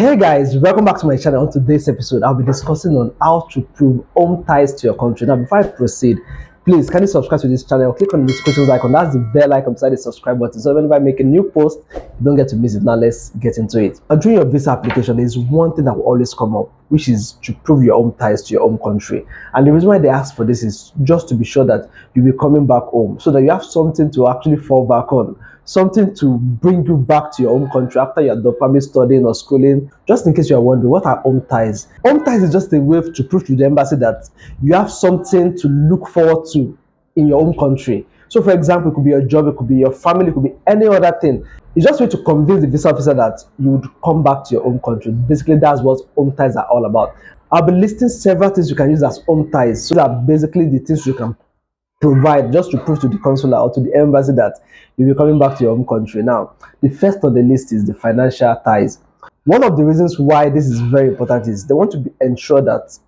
Hey guys, welcome back to my channel. On today's episode, I'll be discussing on how to prove home ties to your country. Now, before I proceed, please can you subscribe to this channel? Click on the notifications icon. That's the bell icon beside the subscribe button. So whenever I make a new post, you don't get to miss it. Now let's get into it. And during your visa application, there's one thing that will always come up, which is to prove your home ties to your home country. And the reason why they ask for this is just to be sure that you'll be coming back home, so that you have something to actually fall back on, something to bring you back to your home country after you're done probably studying or schooling. Just in case you're wondering, what are home ties? Home ties is just a way to prove to the embassy that you have something to look forward to in your home country. So for example, it could be your job, it could be your family, it could be any other thing. It's just a way to convince the visa officer that you would come back to your home country. Basically, that's what home ties are all about. I'll be listing several things you can use as home ties, so that basically the things you can provide just to prove to the consular or to the embassy that you'll be coming back to your home country. Now, the first on the list is the financial ties. One of the reasons why this is very important is they want to ensure that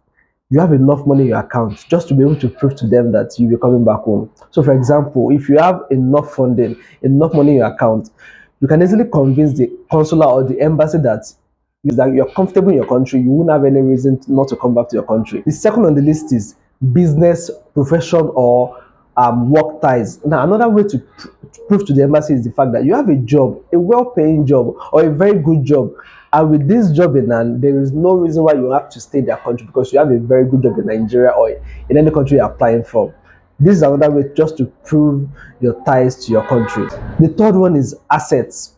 you have enough money in your account just to be able to prove to them that you'll be coming back home. So for example, if you have enough funding, enough money in your account, you can easily convince the consular or the embassy that you're comfortable in your country, you won't have any reason not to come back to your country. The second on the list is business, profession, or work ties. Now, another way to prove to the embassy is the fact that you have a job, a well-paying job, or a very good job, and with this job in hand, there is no reason why you have to stay in their country because you have a very good job in Nigeria or in any country you're applying for. This is another way just to prove your ties to your country. The third one is assets,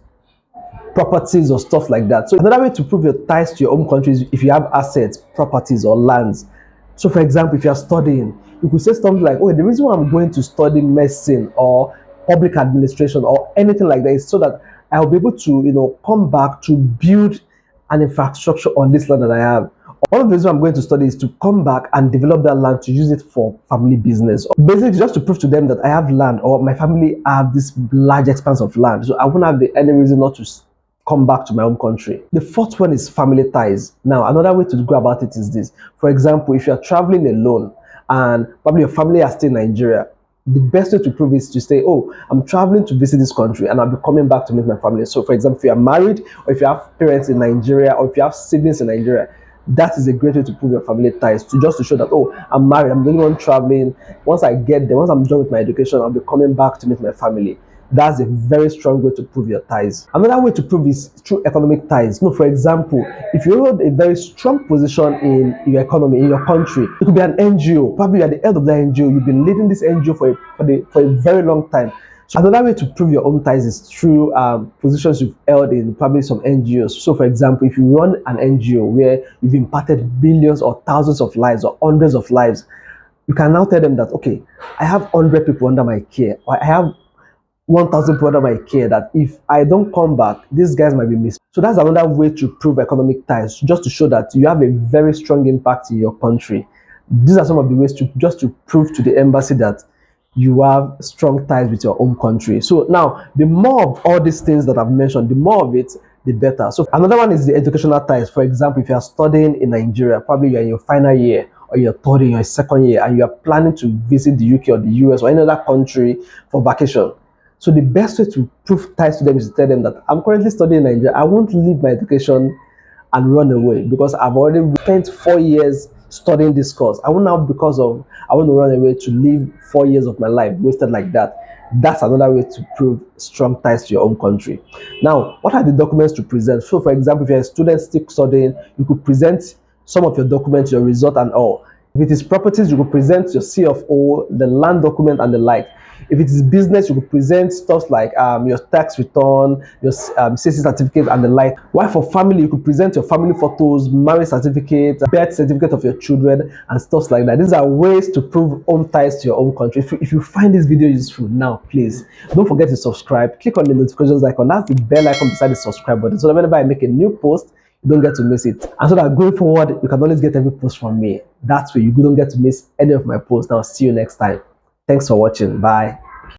properties, or stuff like that. So another way to prove your ties to your home country is if you have assets, properties, or lands. So for example, if you're studying, you could say something like, oh, the reason why I'm going to study medicine or public administration or anything like that is so that I'll be able to, come back to build an infrastructure on this land that I have. One of the reasons I'm going to study is to come back and develop that land to use it for family business. Basically, just to prove to them that I have land or my family have this large expanse of land. So I won't have any reason not to come back to my home country. The fourth one is family ties. Now, another way to go about it is this. For example, if you're traveling alone and probably your family are still in Nigeria, the best way to prove is to say, oh, I'm traveling to visit this country and I'll be coming back to meet my family. So for example, if you're married or if you have parents in Nigeria or if you have siblings in Nigeria, that is a great way to prove your family ties, just to show that, oh, I'm married, I'm the only one traveling. Once I get there, once I'm done with my education, I'll be coming back to meet my family. That's a very strong way to prove your ties. Another way to prove is through economic ties. For example, if you hold a very strong position in your economy, in your country, it could be an NGO. Probably you're the head of the NGO. You've been leading this NGO for a very long time. So another way to prove your own ties is through positions you've held in probably some NGOs. So for example, if you run an NGO where you've impacted billions or thousands of lives or hundreds of lives, you can now tell them that, okay, I have 100 people under my care, or I have 1,000 people under my care, that if I don't come back, these guys might be missed. So that's another way to prove economic ties, just to show that you have a very strong impact in your country. These are some of the ways to prove to the embassy that you have strong ties with your home country. So now, the more of all these things that I've mentioned, the more of it, the better. So another one is the educational ties. For example, if you are studying in Nigeria, probably you're in your final year or you're third in your second year, and you are planning to visit the UK or the US or any other country for vacation. So the best way to prove ties to them is to tell them that I'm currently studying in Nigeria. I won't leave my education and run away because I've already spent 4 years studying this course. I won't now, because of I want to run away, to live 4 years of my life wasted like that. That's another way to prove strong ties to your own country. Now, what are the documents to present? So for example, if you're a student still studying, you could present some of your documents, your result and all. If it is properties, you could present your CFO, the land document and the like. If it is business, you could present stuff like your tax return, your CC certificate and the like. While for family, you could present your family photos, marriage certificate, birth certificate of your children, and stuff like that. These are ways to prove home ties to your own country. If you find this video useful now, please don't forget to subscribe. Click on the notifications icon. That's the bell icon beside the subscribe button, so that whenever I make a new post, you don't get to miss it. And so that going forward, you can always get every post from me. That way, you don't get to miss any of my posts. Now, see you next time. Thanks for watching. Bye.